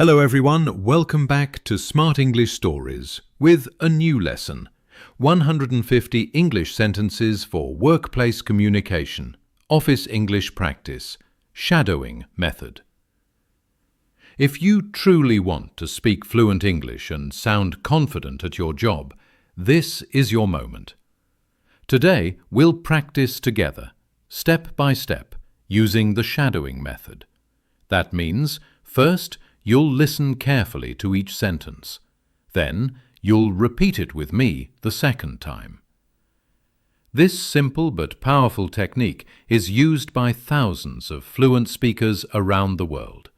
Hello everyone, welcome back to Smart English Stories with a new lesson. 150 English sentences for workplace communication, office English practice, shadowing method. If you truly want to speak fluent English and sound confident at your job, this is your moment. Today we'll practice together, step by step, using the shadowing method. That means, first, you'll listen carefully to each sentence. Then, you'll repeat it with me the second time. This simple but powerful technique is used by thousands of fluent speakers around the world.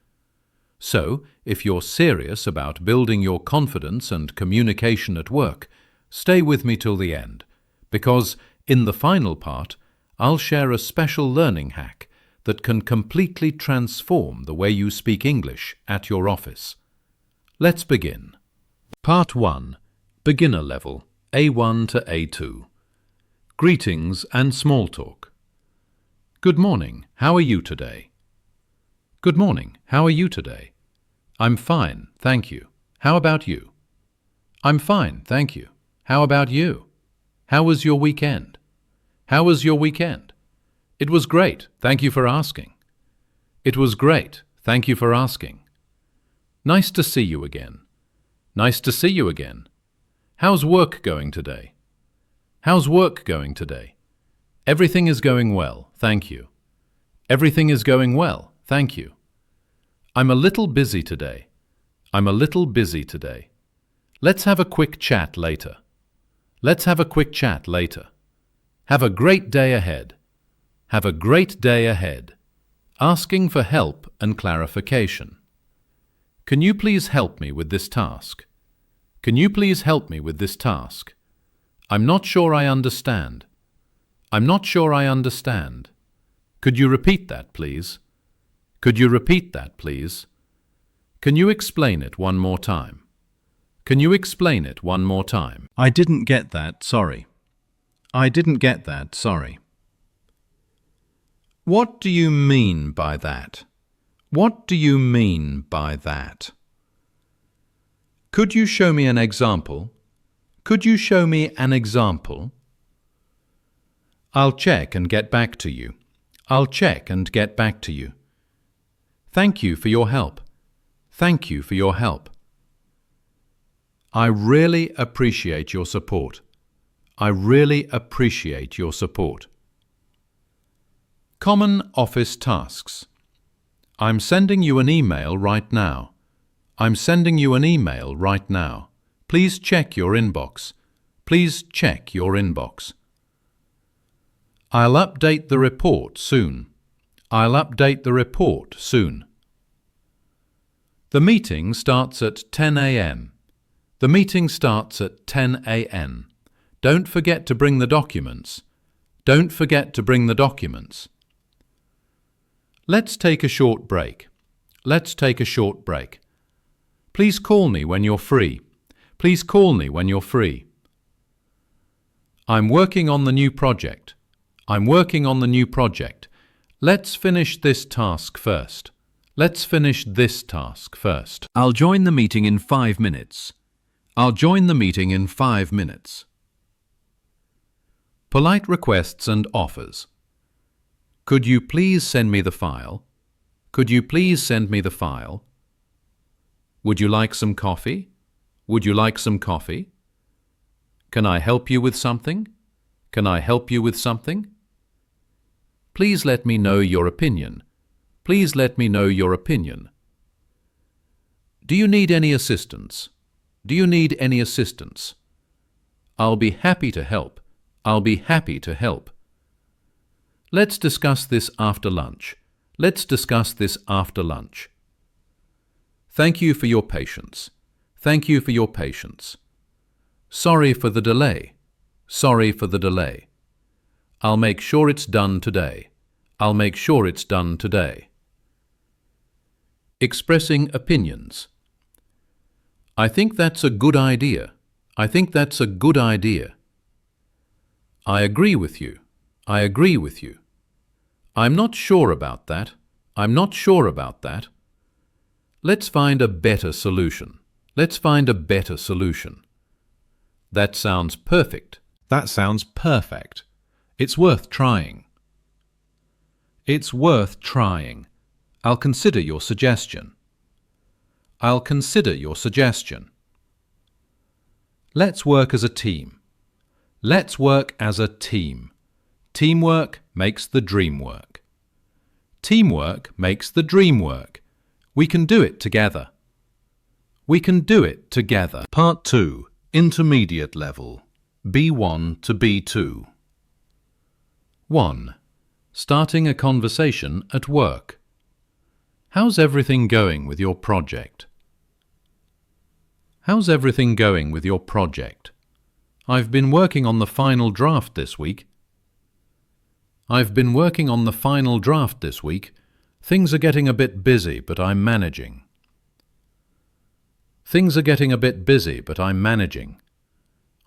So, if you're serious about building your confidence and communication at work, stay with me till the end, because in the final part, I'll share a special learning hack that can completely transform the way you speak English at your office. Let's begin. Part 1. Beginner level, A1 to A2. Greetings and small talk. Good morning, how are you today? Good morning, how are you today? I'm fine, thank you. How about you? I'm fine, thank you. How about you? How was your weekend? How was your weekend? It was great, thank you for asking. It was great, thank you for asking. Nice to see you again. Nice to see you again. How's work going today? How's work going today? Everything is going well, thank you. Everything is going well, thank you. I'm a little busy today. I'm a little busy today. Let's have a quick chat later. Let's have a quick chat later. Have a great day ahead. Have a great day ahead. Asking for help and clarification. Can you please help me with this task? Can you please help me with this task? I'm not sure I understand. I'm not sure I understand. Could you repeat that, please? Could you repeat that, please? Can you explain it one more time? Can you explain it one more time? I didn't get that, sorry. I didn't get that, sorry. What do you mean by that? What do you mean by that? Could you show me an example? Could you show me an example? I'll check and get back to you. I'll check and get back to you. Thank you for your help. Thank you for your help. I really appreciate your support. I really appreciate your support. Common office tasks. I'm sending you an email right now. I'm sending you an email right now. Please check your inbox. Please check your inbox. I'll update the report soon. I'll update the report soon. The meeting starts at 10 a.m. The meeting starts at 10 a.m. Don't forget to bring the documents. Don't forget to bring the documents. Let's take a short break. Let's take a short break. Please call me when you're free. Please call me when you're free. I'm working on the new project. I'm working on the new project. Let's finish this task first. Let's finish this task first. I'll join the meeting in 5 minutes. I'll join the meeting in 5 minutes. Polite requests and offers. Could you please send me the file? Could you please send me the file? Would you like some coffee? Would you like some coffee? Can I help you with something? Can I help you with something? Please let me know your opinion. Please let me know your opinion. Do you need any assistance? Do you need any assistance? I'll be happy to help. I'll be happy to help. Let's discuss this after lunch. Let's discuss this after lunch. Thank you for your patience. Thank you for your patience. Sorry for the delay. Sorry for the delay. I'll make sure it's done today. I'll make sure it's done today. Expressing opinions. I think that's a good idea. I think that's a good idea. I agree with you. I agree with you. I'm not sure about that. I'm not sure about that. Let's find a better solution. Let's find a better solution. That sounds perfect. That sounds perfect. It's worth trying. It's worth trying. I'll consider your suggestion. I'll consider your suggestion. Let's work as a team. Let's work as a team. Teamwork makes the dream work. Teamwork makes the dream work. We can do it together. We can do it together. Part 2. Intermediate level. B1 to B2. 1. Starting a conversation at work. How's everything going with your project? How's everything going with your project? I've been working on the final draft this week. I've been working on the final draft this week. Things are getting a bit busy, but I'm managing. Things are getting a bit busy, but I'm managing.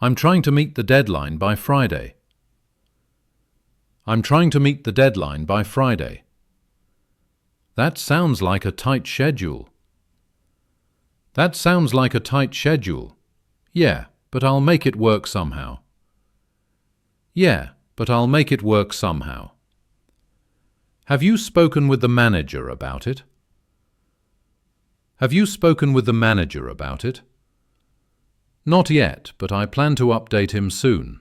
I'm trying to meet the deadline by Friday. I'm trying to meet the deadline by Friday. That sounds like a tight schedule. That sounds like a tight schedule. Yeah, but I'll make it work somehow. Yeah, but I'll make it work somehow. Have you spoken with the manager about it? Have you spoken with the manager about it? Not yet, but I plan to update him soon.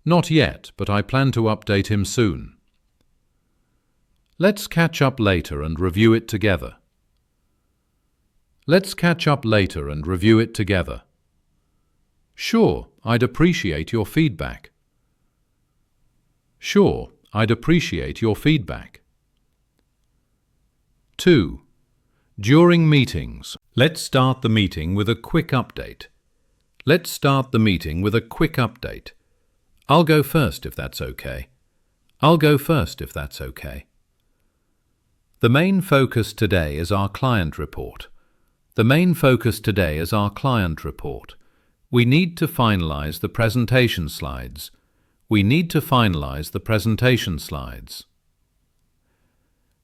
Not yet, but I plan to update him soon. Let's catch up later and review it together. Let's catch up later and review it together. Sure, I'd appreciate your feedback. Sure, I'd appreciate your feedback. 2. During meetings. Let's start the meeting with a quick update. Let's start the meeting with a quick update. I'll go first if that's okay. I'll go first if that's okay. The main focus today is our client report. The main focus today is our client report. We need to finalize the presentation slides. We need to finalize the presentation slides.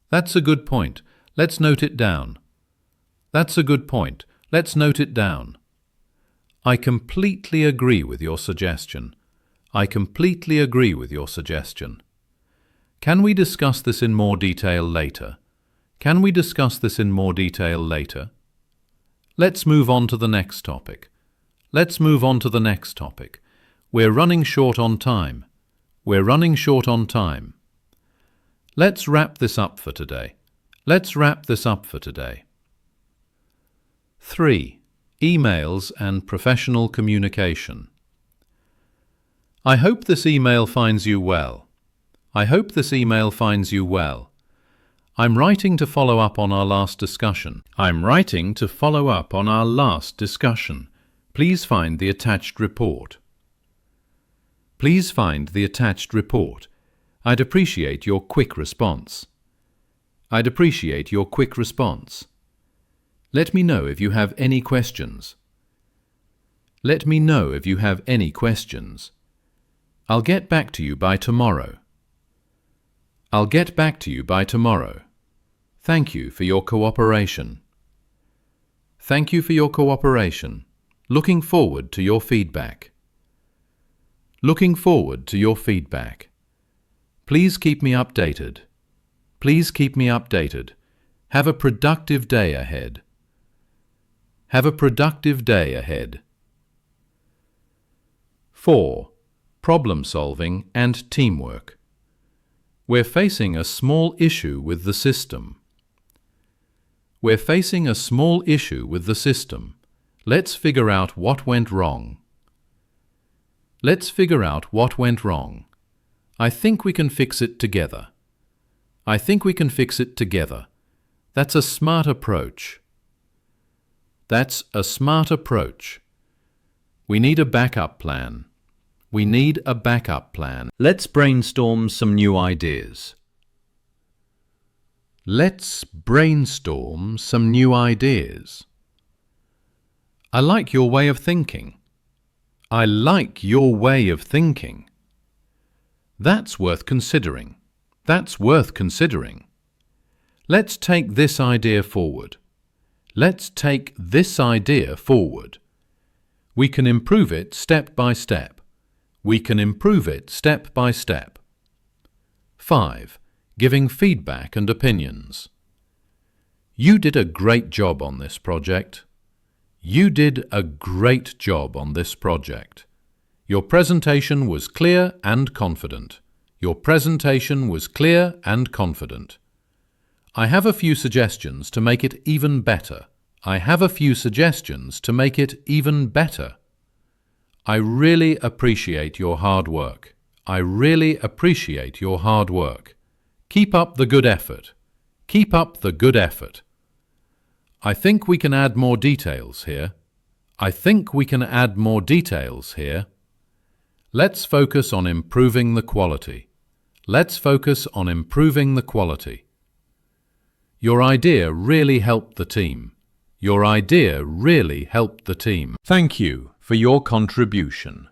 That's a good point. Let's note it down. That's a good point. Let's note it down. I completely agree with your suggestion. I completely agree with your suggestion. Can we discuss this in more detail later? Can we discuss this in more detail later? Let's move on to the next topic. Let's move on to the next topic. We're running short on time. We're running short on time. Let's wrap this up for today. Let's wrap this up for today. 3. Emails and professional communication. I hope this email finds you well. I hope this email finds you well. I'm writing to follow up on our last discussion. I'm writing to follow up on our last discussion. Please find the attached report. Please find the attached report. I'd appreciate your quick response. I'd appreciate your quick response. Let me know if you have any questions. Let me know if you have any questions. I'll get back to you by tomorrow. I'll get back to you by tomorrow. Thank you for your cooperation. Thank you for your cooperation. Looking forward to your feedback. Looking forward to your feedback. Please keep me updated. Please keep me updated. Have a productive day ahead. Have a productive day ahead. 4. Problem solving and teamwork. We're facing a small issue with the system. We're facing a small issue with the system. Let's figure out what went wrong. Let's figure out what went wrong. I think we can fix it together. I think we can fix it together. That's a smart approach. That's a smart approach. We need a backup plan. We need a backup plan. Let's brainstorm some new ideas. Let's brainstorm some new ideas. I like your way of thinking. I like your way of thinking. That's worth considering. That's worth considering. Let's take this idea forward. Let's take this idea forward. We can improve it step by step. We can improve it step by step. 5. Giving feedback and opinions. You did a great job on this project. You did a great job on this project. Your presentation was clear and confident. Your presentation was clear and confident. I have a few suggestions to make it even better. I have a few suggestions to make it even better. I really appreciate your hard work. I really appreciate your hard work. Keep up the good effort. Keep up the good effort. I think we can add more details here. I think we can add more details here. Let's focus on improving the quality. Let's focus on improving the quality. Your idea really helped the team. Your idea really helped the team. Thank you for your contribution.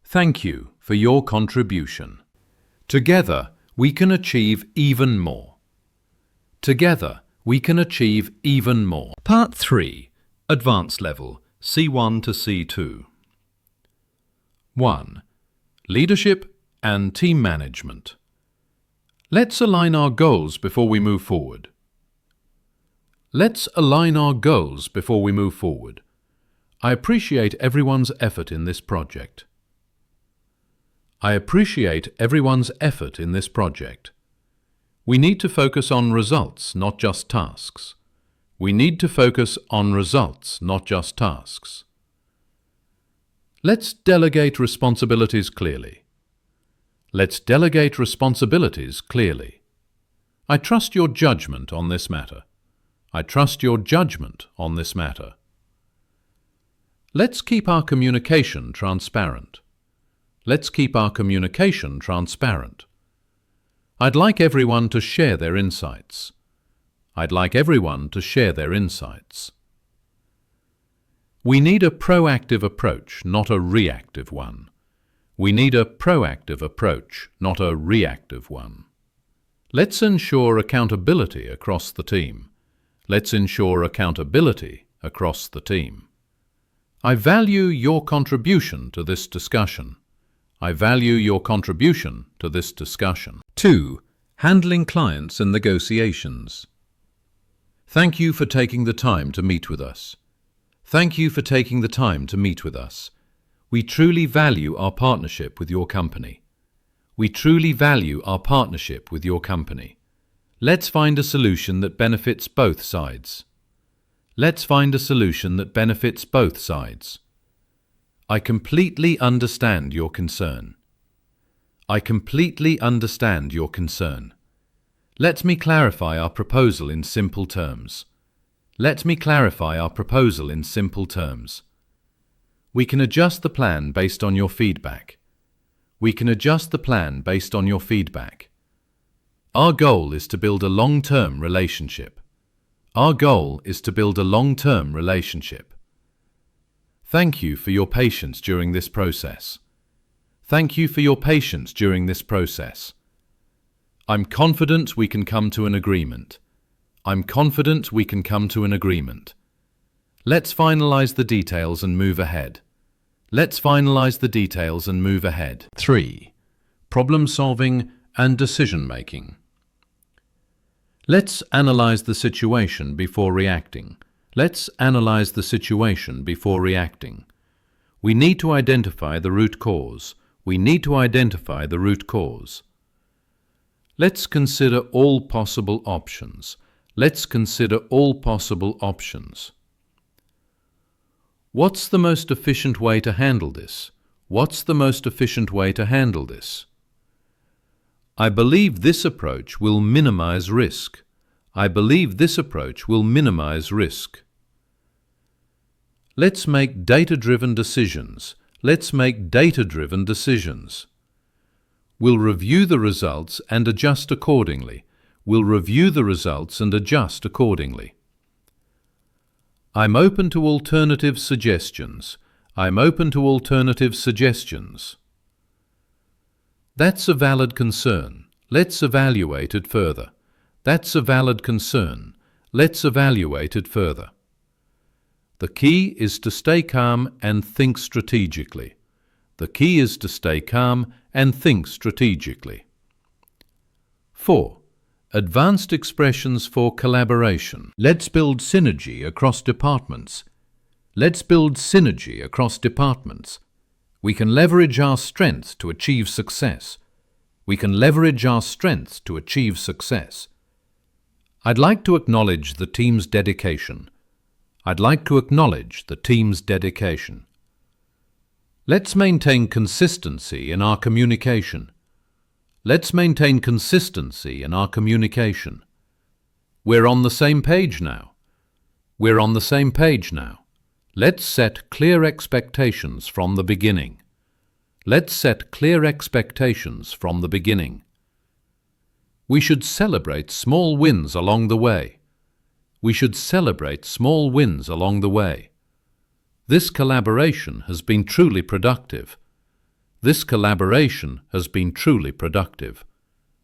Thank you for your contribution. Together, we can achieve even more. Together, we can achieve even more. Part 3. Advanced Level, C1 to C2. 1. Leadership and team management. Let's align our goals before we move forward. Let's align our goals before we move forward. I appreciate everyone's effort in this project. I appreciate everyone's effort in this project. We need to focus on results, not just tasks. We need to focus on results, not just tasks. Let's delegate responsibilities clearly. Let's delegate responsibilities clearly. I trust your judgment on this matter. I trust your judgment on this matter. Let's keep our communication transparent. Let's keep our communication transparent. I'd like everyone to share their insights. I'd like everyone to share their insights. We need a proactive approach, not a reactive one. We need a proactive approach, not a reactive one. Let's ensure accountability across the team. Let's ensure accountability across the team. I value your contribution to this discussion. I value your contribution to this discussion. 2. Handling clients and negotiations. Thank you for taking the time to meet with us. Thank you for taking the time to meet with us. We truly value our partnership with your company. We truly value our partnership with your company. Let's find a solution that benefits both sides. Let's find a solution that benefits both sides. I completely understand your concern. I completely understand your concern. Let me clarify our proposal in simple terms. Let me clarify our proposal in simple terms. We can adjust the plan based on your feedback. We can adjust the plan based on your feedback. Our goal is to build a long-term relationship. Our goal is to build a long-term relationship. Thank you for your patience during this process. Thank you for your patience during this process. I'm confident we can come to an agreement. I'm confident we can come to an agreement. Let's finalize the details and move ahead. Let's finalize the details and move ahead. 3. Problem solving and decision making. Let's analyze the situation before reacting. Let's analyze the situation before reacting. We need to identify the root cause. We need to identify the root cause. Let's consider all possible options. Let's consider all possible options. What's the most efficient way to handle this? What's the most efficient way to handle this? I believe this approach will minimize risk. I believe this approach will minimize risk. Let's make data-driven decisions. Let's make data-driven decisions. We'll review the results and adjust accordingly. We'll review the results and adjust accordingly. I'm open to alternative suggestions. I'm open to alternative suggestions. That's a valid concern. Let's evaluate it further. That's a valid concern. Let's evaluate it further. The key is to stay calm and think strategically. The key is to stay calm and think strategically. 4. Advanced expressions for collaboration. Let's build synergy across departments. Let's build synergy across departments. We can leverage our strengths to achieve success. We can leverage our strengths to achieve success. I'd like to acknowledge the team's dedication. I'd like to acknowledge the team's dedication. Let's maintain consistency in our communication. Let's maintain consistency in our communication. We're on the same page now. We're on the same page now. Let's set clear expectations from the beginning. Let's set clear expectations from the beginning. We should celebrate small wins along the way. We should celebrate small wins along the way. This collaboration has been truly productive. This collaboration has been truly productive.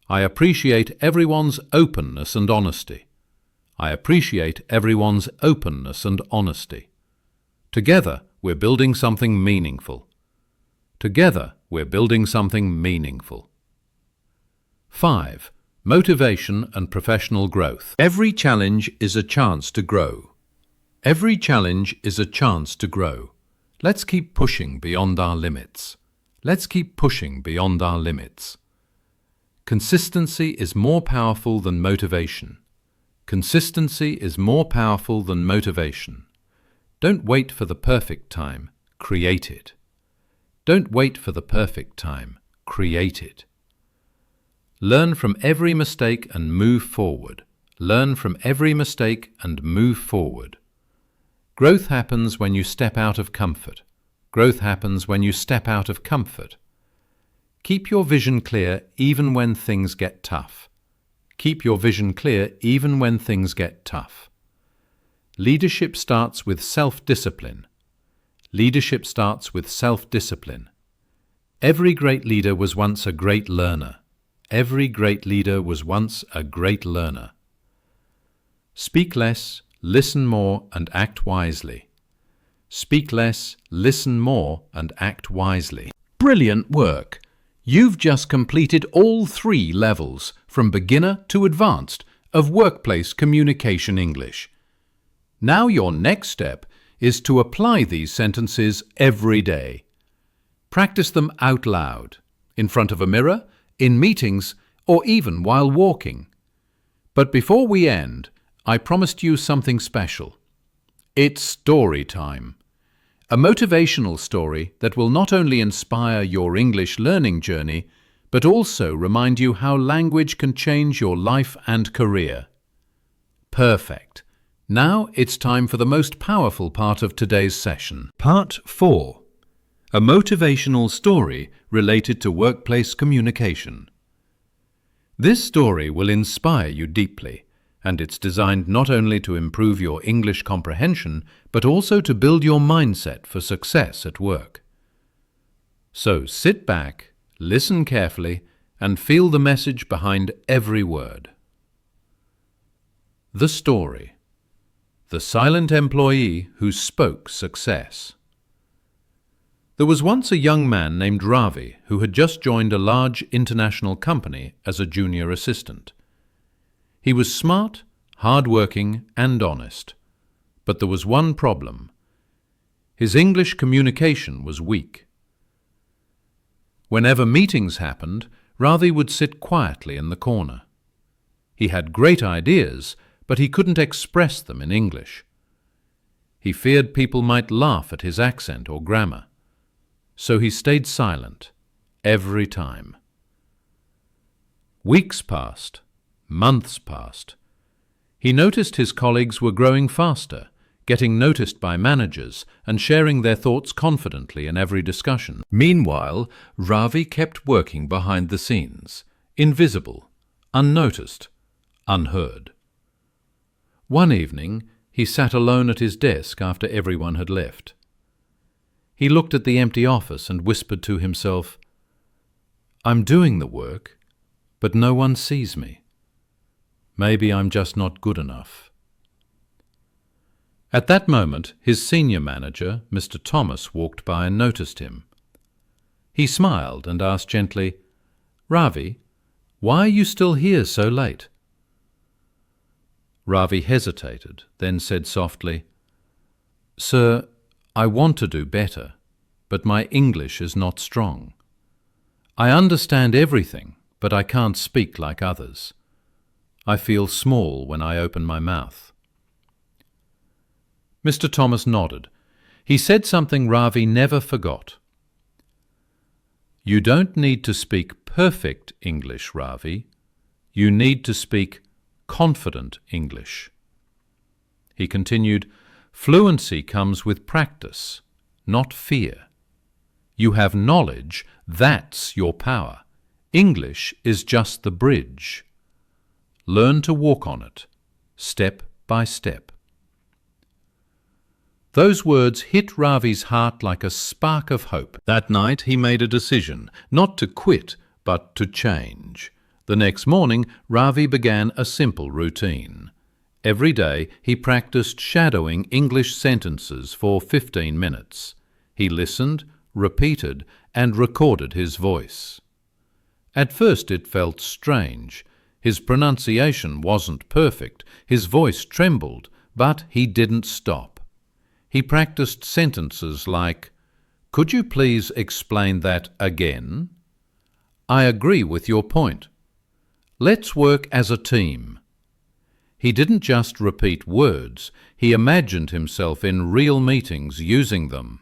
I appreciate everyone's openness and honesty. I appreciate everyone's openness and honesty. Together, we're building something meaningful. Together, we're building something meaningful. 5. Motivation and professional growth. Every challenge is a chance to grow. Every challenge is a chance to grow. Let's keep pushing beyond our limits. Let's keep pushing beyond our limits. Consistency is more powerful than motivation. Consistency is more powerful than motivation. Don't wait for the perfect time, create it. Don't wait for the perfect time, create it. Learn from every mistake and move forward. Learn from every mistake and move forward. Growth happens when you step out of comfort. Growth happens when you step out of comfort. Keep your vision clear even when things get tough. Keep your vision clear even when things get tough. Leadership starts with self-discipline. Leadership starts with self-discipline. Every great leader was once a great learner. Every great leader was once a great learner. Speak less, listen more, and act wisely. Speak less, listen more, and act wisely. Brilliant work! You've just completed all 3 levels, from beginner to advanced, of Workplace Communication English. Now your next step is to apply these sentences every day. Practice them out loud, in front of a mirror, in meetings, or even while walking. But before we end, I promised you something special. It's story time. A motivational story that will not only inspire your English learning journey, but also remind you how language can change your life and career. Perfect. Now it's time for the most powerful part of today's session. Part 4. A motivational story related to workplace communication. This story will inspire you deeply, and it's designed not only to improve your English comprehension, but also to build your mindset for success at work. So sit back, listen carefully, and feel the message behind every word. The story. The silent employee who spoke success. There was once a young man named Ravi who had just joined a large international company as a junior assistant. He was smart, hard-working, and honest. But there was one problem. His English communication was weak. Whenever meetings happened, Ravi would sit quietly in the corner. He had great ideas, but he couldn't express them in English. He feared people might laugh at his accent or grammar. So he stayed silent every time. Weeks passed. Months passed. He noticed his colleagues were growing faster, getting noticed by managers and sharing their thoughts confidently in every discussion. Meanwhile, Ravi kept working behind the scenes, invisible, unnoticed, unheard. One evening, he sat alone at his desk after everyone had left. He looked at the empty office and whispered to himself, "I'm doing the work, but no one sees me. Maybe I'm just not good enough. At that moment, his senior manager, Mr. Thomas, walked by and noticed him. He smiled and asked gently, "Ravi, why are you still here so late?" Ravi hesitated, then said softly, "Sir, I want to do better, but my English is not strong. I understand everything, but I can't speak like others. I feel small when I open my mouth." Mr. Thomas nodded. He said something Ravi never forgot. "You don't need to speak perfect English, Ravi. You need to speak confident English." He continued, "Fluency comes with practice, not fear. You have knowledge, that's your power. English is just the bridge. Learn to walk on it, step by step." Those words hit Ravi's heart like a spark of hope. That night he made a decision, not to quit, but to change. The next morning, Ravi began a simple routine. Every day he practiced shadowing English sentences for 15 minutes. He listened, repeated, and recorded his voice. At first it felt strange. His pronunciation wasn't perfect, his voice trembled, but he didn't stop. He practiced sentences like, "Could you please explain that again? I agree with your point. Let's work as a team." He didn't just repeat words, he imagined himself in real meetings using them.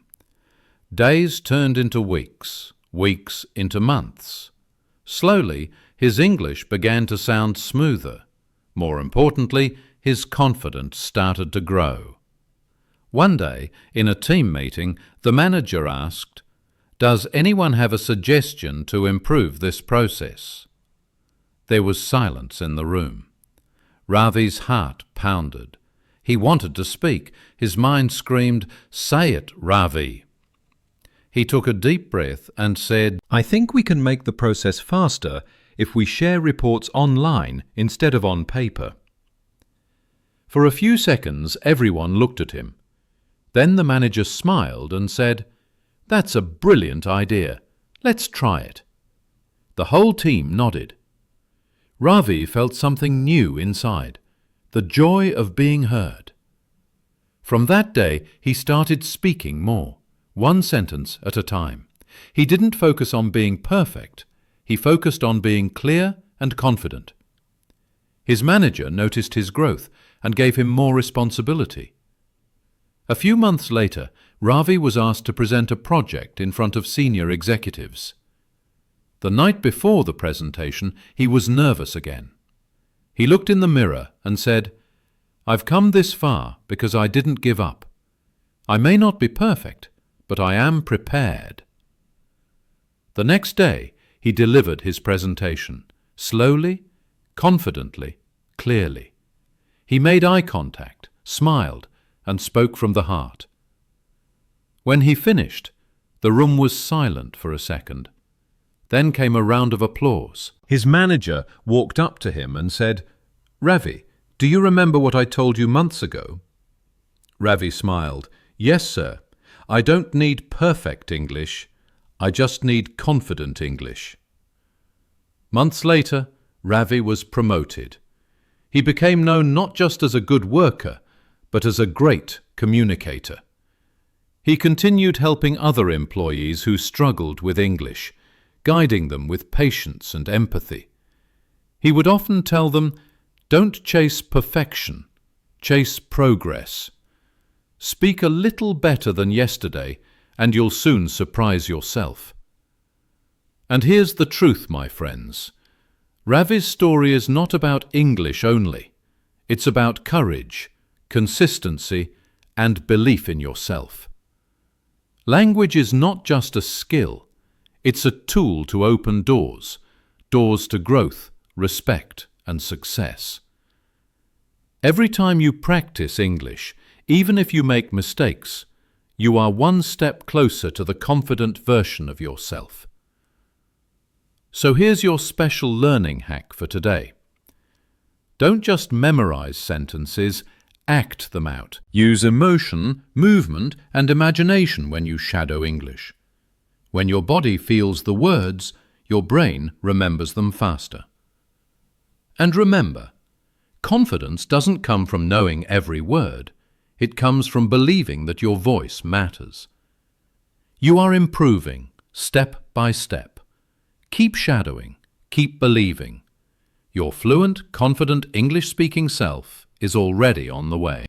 Days turned into weeks, weeks into months. Slowly, his English began to sound smoother. More importantly, his confidence started to grow. One day, in a team meeting, the manager asked, "Does anyone have a suggestion to improve this process?" There was silence in the room. Ravi's heart pounded. He wanted to speak. His mind screamed, "Say it, Ravi." He took a deep breath and said, "I think we can make the process faster if we share reports online instead of on paper." For a few seconds, everyone looked at him. Then the manager smiled and said, "That's a brilliant idea. Let's try it." The whole team nodded. Ravi felt something new inside, the joy of being heard. From that day, he started speaking more, one sentence at a time. He didn't focus on being perfect. He focused on being clear and confident. His manager noticed his growth and gave him more responsibility. A few months later, Ravi was asked to present a project in front of senior executives. The night before the presentation, he was nervous again. He looked in the mirror and said, "I've come this far because I didn't give up. I may not be perfect, but I am prepared." The next day, he delivered his presentation, slowly, confidently, clearly. He made eye contact, smiled, and spoke from the heart. When he finished, the room was silent for a second. Then came a round of applause. His manager walked up to him and said, "Ravi, do you remember what I told you months ago?" Ravi smiled. "Yes, sir. I don't need perfect English. I just need confident English." Months later, Ravi was promoted. He became known not just as a good worker, but as a great communicator. He continued helping other employees who struggled with English, guiding them with patience and empathy. He would often tell them, "Don't chase perfection, chase progress. Speak a little better than yesterday, and you'll soon surprise yourself." And here's the truth, my friends. Ravi's story is not about English only. It's about courage, consistency, and belief in yourself. Language is not just a skill. It's a tool to open doors, doors to growth, respect, and success. Every time you practice English, even if you make mistakes, you are one step closer to the confident version of yourself. So here's your special learning hack for today. Don't just memorize sentences, act them out. Use emotion, movement, and imagination when you shadow English. When your body feels the words, your brain remembers them faster. And remember, confidence doesn't come from knowing every word. It comes from believing that your voice matters. You are improving, step by step. Keep shadowing, keep believing. Your fluent, confident English-speaking self is already on the way.